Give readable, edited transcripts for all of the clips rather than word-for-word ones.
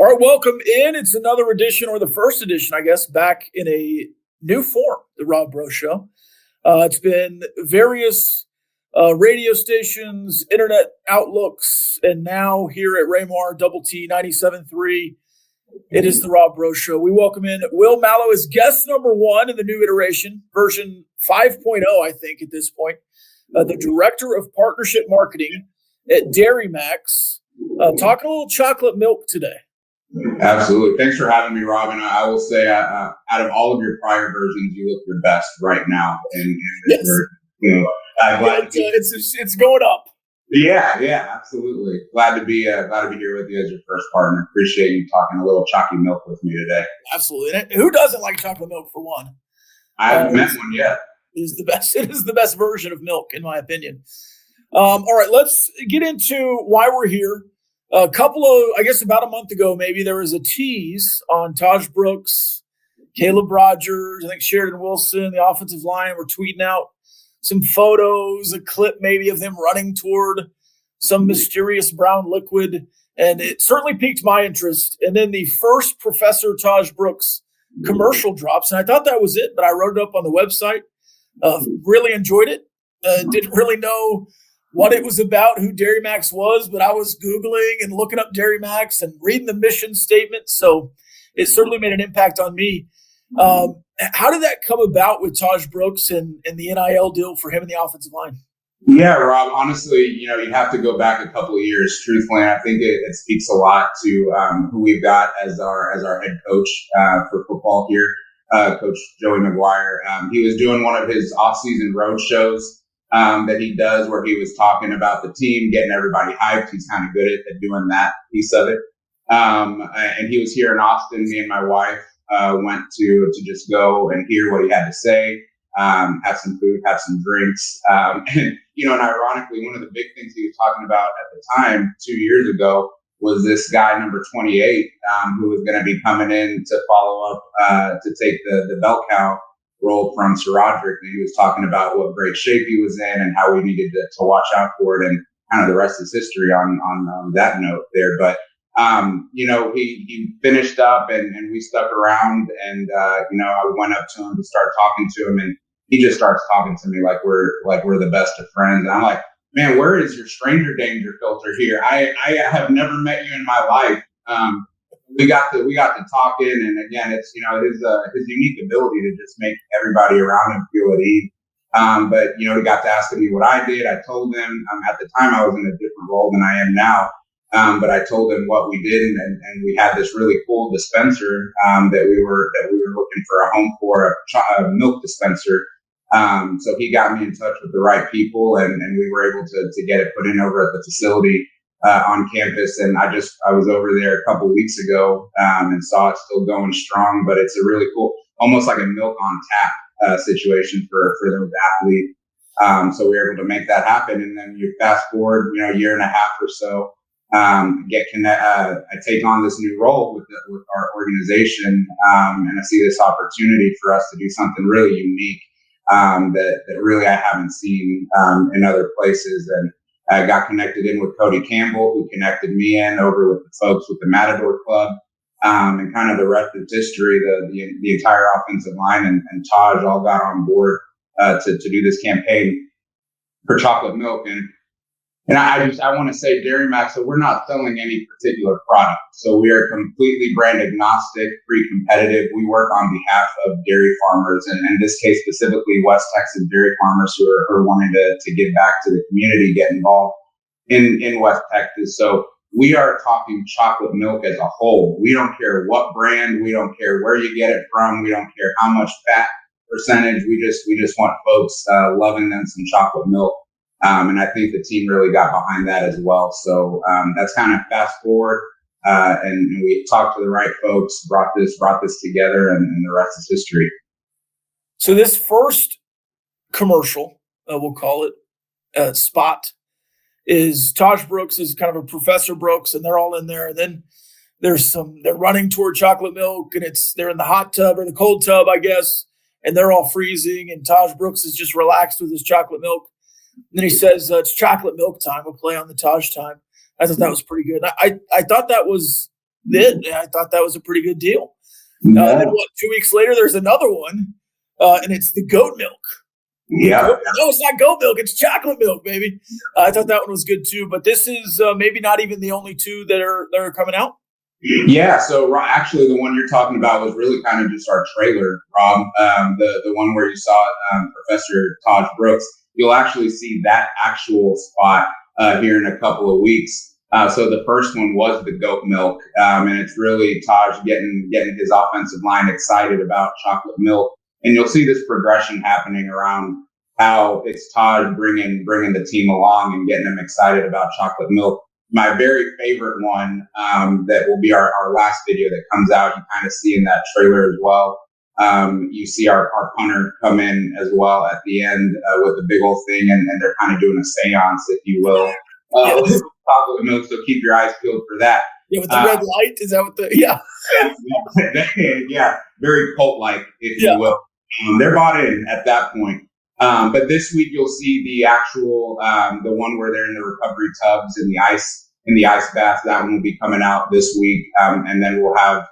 All right, welcome in. It's another edition, or the first edition, I guess, back in a new form, the Rob Breaux Show. It's been various radio stations, internet outlooks, and now here at Raymar Double T 97.3, it is the Rob Breaux Show. We welcome in Will Mallow as guest number one in the new iteration, version 5.0, I think, at this point. The Director of Partnership Marketing at Dairy Max. Talking a little chocolate milk today. Absolutely. Thanks for having me, Rob. And I will say, out of all of your prior versions, you look your best right now. And yes. Glad it's going up. Yeah, absolutely. Glad to be here with you as your first partner. Appreciate you talking a little chalky milk with me today. Absolutely. And who doesn't like chocolate milk, for one? I haven't met one yet. It is the best. It is the best version of milk, in my opinion. All right, let's get into why we're here. A couple of, I guess about a month ago, maybe, there was a tease on Tahj Brooks, Caleb Rogers, I think Sheridan Wilson, the offensive line, were tweeting out some photos, a clip maybe of them running toward some mysterious brown liquid. And it certainly piqued my interest. And then the first Professor Tahj Brooks commercial drops. And I thought that was it, but I wrote it up on the website. Really enjoyed it. Didn't really know what it was about, who Dairy Max was, but I was Googling and looking up Dairy Max and reading the mission statement. So it certainly made an impact on me. How did that come about with Tahj Brooks and the NIL deal for him and the offensive line? Yeah, Rob, honestly, you have to go back a couple of years. Truthfully, I think it speaks a lot to who we've got as our head coach for football here, Coach Joey McGuire. He was doing one of his off-season road shows that he does, where he was talking about the team, getting everybody hyped. He's kind of good at doing that piece of it. And he was here in Austin. Me and my wife went to just go and hear what he had to say, have some food, have some drinks. And ironically, one of the big things he was talking about at the time, 2 years ago, was this guy, number 28, who was going to be coming in to follow up to take the bell cow role from Sir Roderick. And he was talking about what great shape he was in and how we needed to watch out for it, and kind of the rest is history on that note there. But he finished up and we stuck around, and I went up to him to start talking to him, and he just starts talking to me like we're the best of friends. And I'm like, man, where is your stranger danger filter here? I have never met you in my life. We got to talking, and again, it's his unique ability to just make everybody around him feel at ease. But he got to asking me what I did. I told him at the time I was in a different role than I am now. But I told him what we did, and we had this really cool dispenser that we were looking for a home for, a milk dispenser. So he got me in touch with the right people, and we were able to get it put in over at the facility on campus. And I was over there a couple weeks ago and saw it still going strong. But it's a really cool, almost like a milk on tap situation for those athletes. So we were able to make that happen. And then you fast forward, a year and a half or so. I take on this new role with our organization, and I see this opportunity for us to do something really unique that really I haven't seen in other places. And I got connected in with Cody Campbell, who connected me in over with the folks with the Matador Club, and kind of the rest of history. The entire offensive line and Tahj all got on board to do this campaign for chocolate milk. And I want to say Dairy Max, so we're not selling any particular product. So we are completely brand agnostic, pretty competitive. We work on behalf of dairy farmers, and in this case specifically West Texas dairy farmers who are wanting to give back to the community, get involved in West Texas. So we are talking chocolate milk as a whole. We don't care what brand, we don't care where you get it from, we don't care how much fat percentage. We just want folks loving them some chocolate milk. And I think the team really got behind that as well. So that's kind of fast forward, and we talked to the right folks, brought this together, and the rest is history. So this first commercial, we'll call it spot, is Tahj Brooks is kind of a Professor Brooks, and they're all in there. And then they're running toward chocolate milk, and they're in the hot tub or the cold tub, I guess, and they're all freezing, and Tahj Brooks is just relaxed with his chocolate milk. And then he says, it's chocolate milk time. We'll play on the Tahj time. I thought that was pretty good. I thought that was I thought that was a pretty good deal. No. Then 2 weeks later, there's another one, and it's the goat milk. Yeah. No, it's not goat milk. It's chocolate milk, baby. I thought that one was good too. But this is maybe not even the only two that are coming out. Yeah, so actually, the one you're talking about was really kind of just our trailer, Rob. The one where you saw Professor Tahj Brooks. You'll actually see that actual spot here in a couple of weeks. So the first one was the goat milk, and it's really Tahj getting his offensive line excited about chocolate milk. And you'll see this progression happening around how it's Tahj bringing the team along and getting them excited about chocolate milk. My very favorite one that will be our last video that comes out, you kind of see in that trailer as well. You see our punter come in as well at the end with a big old thing, and they're kind of doing a seance, if you will. With chocolate milk, so keep your eyes peeled for that. Yeah, with the red light. Is that what the yeah, very cult-like, if you will. They're bought in at that point. But this week you'll see the actual the one where they're in the recovery tubs in the ice bath. That one will be coming out this week, and then we'll have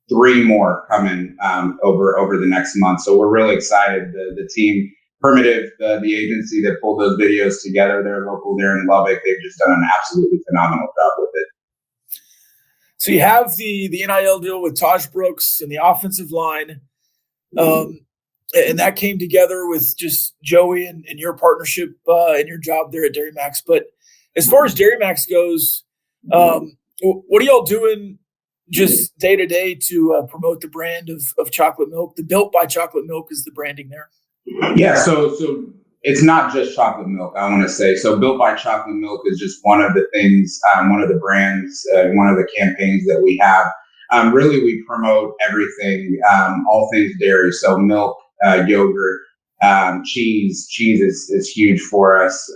3 more coming over the next month. So we're really excited. The team, Primitive, the agency that pulled those videos together, they're local there in Lubbock. They've just done an absolutely phenomenal job with it. So you have the NIL deal with Tahj Brooks and the offensive line. And that came together with just Joey and your partnership and your job there at Dairy Max. But as far as Dairy Max goes, what are y'all doing just day to day to promote the brand of chocolate milk? The Built by Chocolate Milk is the branding there. Yeah, so it's not just chocolate milk, I want to say. So Built by Chocolate Milk is just one of the things, one of the brands, one of the campaigns that we have. Really, we promote everything, all things dairy. So milk, yogurt, cheese. Cheese is huge for us.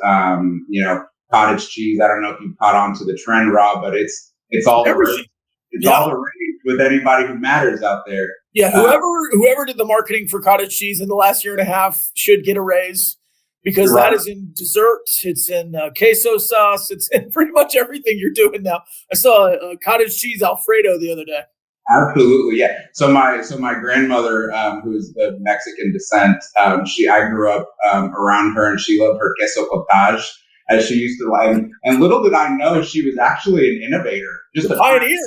Cottage cheese. I don't know if you caught on to the trend, Rob, but it's all the rage. It's all the rage with anybody who matters out there. Yeah, whoever did the marketing for cottage cheese in the last year and a half should get a raise, because that is in desserts, it's in queso sauce, it's in pretty much everything you're doing now. I saw a cottage cheese Alfredo the other day. Absolutely, yeah. So my grandmother, who's of Mexican descent, I grew up around her, and she loved her queso cottage, as she used to like. And little did I know, she was actually an innovator, just a pioneer.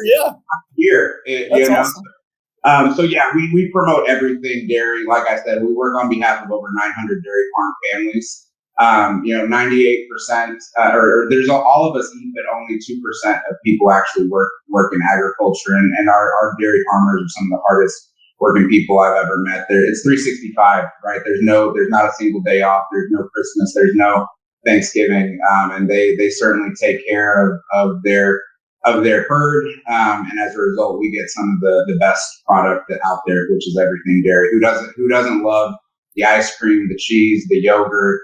That's awesome. So yeah, we promote everything dairy. Like I said, we work on behalf of over 900 dairy farm families. 98%, or there's all of us eat, but only 2% of people actually work in agriculture. And our dairy farmers are some of the hardest working people I've ever met. It's 365, right? There's not a single day off. There's no Christmas. There's no Thanksgiving. And they certainly take care of their herd. And as a result, we get some of the best product out there, which is everything dairy. Who doesn't love the ice cream, the cheese, the yogurt,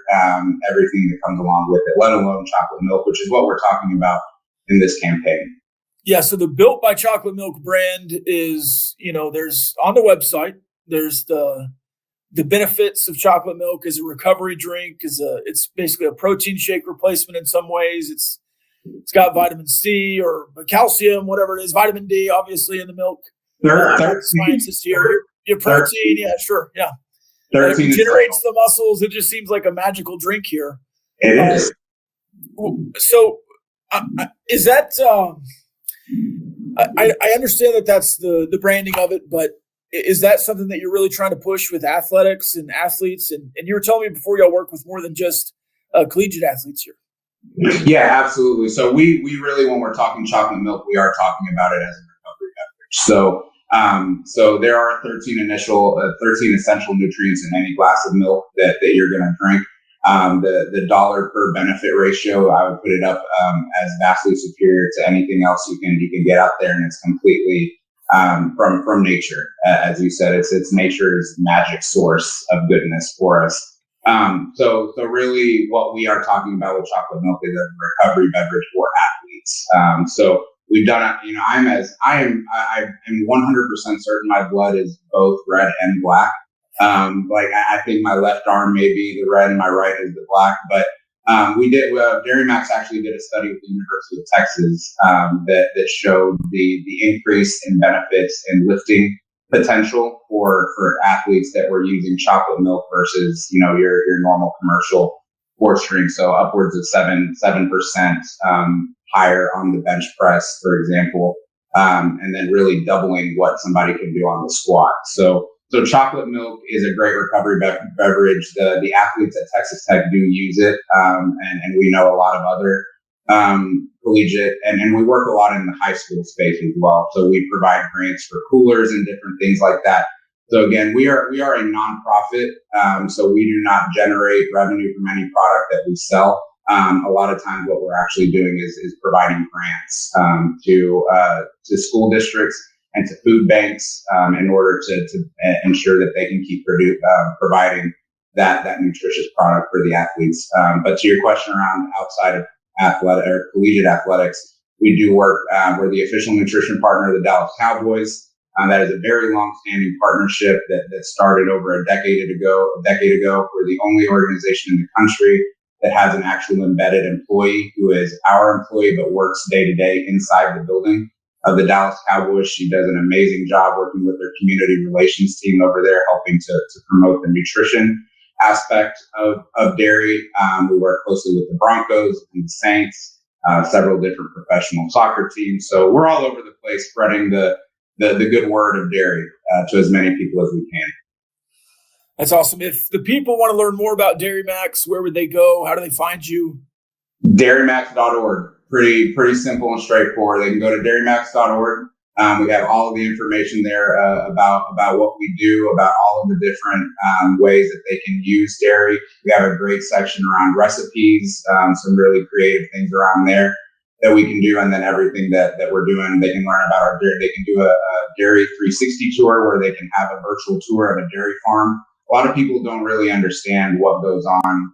everything that comes along with it, let alone chocolate milk, which is what we're talking about in this campaign. Yeah, so the Built by Chocolate Milk brand is, there's on the website, there's the benefits of chocolate milk as a recovery drink, it's basically a protein shake replacement in some ways. It's got vitamin C or calcium, whatever it is, vitamin D, obviously, in the milk. Scientists here. Your protein, yeah, sure, yeah. It regenerates the muscles. It just seems like a magical drink here. It is. So, is that? I understand that's the branding of it, but is that something that you're really trying to push with athletics and athletes? And you were telling me before, y'all work with more than just collegiate athletes here. Yeah, absolutely. So we really, when we're talking chocolate milk, we are talking about it as a recovery beverage. So there are 13 essential nutrients in any glass of milk that you're going to drink. The dollar per benefit ratio, I would put it up as vastly superior to anything else you can get out there, and it's completely from nature. As you said, it's nature's magic source of goodness for us. So really, what we are talking about with chocolate milk is a recovery beverage for athletes. So we've done it. I am 100% certain my blood is both red and black. I think my left arm may be the red and my right is the black. But We did. Dairy Max actually did a study with the University of Texas that showed the increase in benefits and lifting potential for athletes that were using chocolate milk versus your normal commercial sports drink. So upwards of 7% higher on the bench press, for example, and then really doubling what somebody can do on the squat. So chocolate milk is a great recovery beverage. The athletes at Texas Tech do use it, and we know a lot of other collegiate, and we work a lot in the high school space as well. So we provide grants for coolers and different things like that. So again, we are a nonprofit, so we do not generate revenue from any product that we sell. A lot of times, what we're actually doing is providing grants to school districts and to food banks in order to ensure that they can keep providing that nutritious product for the athletes. But to your question around outside of athletic or collegiate athletics, we do work. We're the official nutrition partner of the Dallas Cowboys. That is a very long-standing partnership that started over a decade ago. We're the only organization in the country that has an actual embedded employee who is our employee but works day to day inside the building of the Dallas Cowboys. She does an amazing job working with their community relations team over there, helping to promote the nutrition aspect of dairy. We work closely with the Broncos and the Saints, several different professional soccer teams. So we're all over the place spreading the good word of dairy to as many people as we can. That's awesome. If the people want to learn more about Dairy Max, where would they go? How do they find you? Dairymax.org. Pretty simple and straightforward. They can go to dairymax.org. We have all of the information there about what we do, about all of the different ways that they can use dairy. We have a great section around recipes, some really creative things around there that we can do, and then everything that we're doing, they can learn about our dairy. They can do a dairy 360 tour where they can have a virtual tour of a dairy farm. A lot of people don't really understand what goes on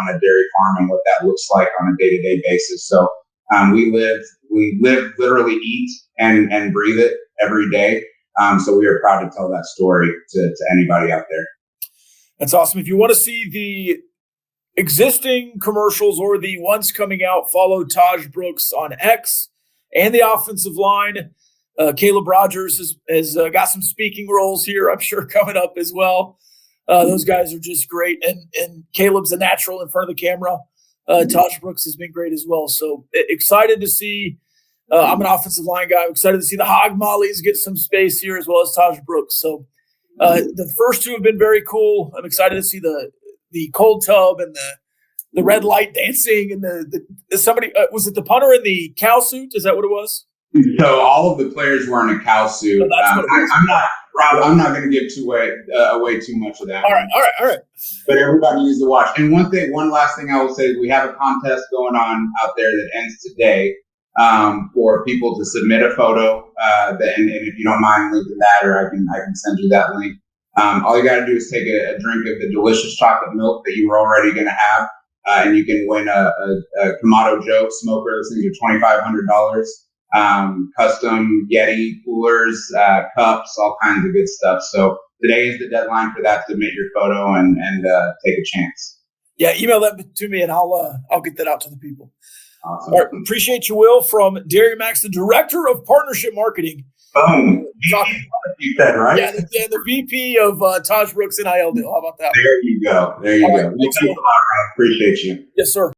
a dairy farm and what that looks like on a day-to-day basis. So we live, literally eat and breathe it every day. So we are proud to tell that story to anybody out there. That's awesome. If you want to see the existing commercials or the ones coming out, follow Tahj Brooks on X and the offensive line. Caleb Rogers has got some speaking roles here, I'm sure, coming up as well. Those guys are just great. And Caleb's a natural in front of the camera. Tahj Brooks has been great as well. So excited to see. I'm an offensive line guy. I'm excited to see the Hog Mollies get some space here as well as Tahj Brooks. So the first two have been very cool. I'm excited to see the cold tub and the red light dancing and the somebody was it the punter in the cow suit? Is that what it was? So all of the players were in a cow suit. I'm not going to give away too much of that. All right. But everybody needs to watch. And one last thing I will say is we have a contest going on out there that ends today for people to submit a photo. And if you don't mind linking that, or I can send you that link. All you got to do is take a drink of the delicious chocolate milk that you were already going to have, and you can win a Kamado Joe smoker. Those things are $2,500. Custom Yeti coolers, cups, all kinds of good stuff. So today is the deadline for that. Submit your photo and take a chance. Yeah, email that to me and I'll get that out to the people. Awesome. All right, appreciate you, Will, from Dairy Max, the Director of Partnership Marketing. Boom. You said, right? Yeah, the VP of Tahj Brooks NIL deal. How about that? There you go. Right, Thanks a lot, Rob. Appreciate you. Yes, sir.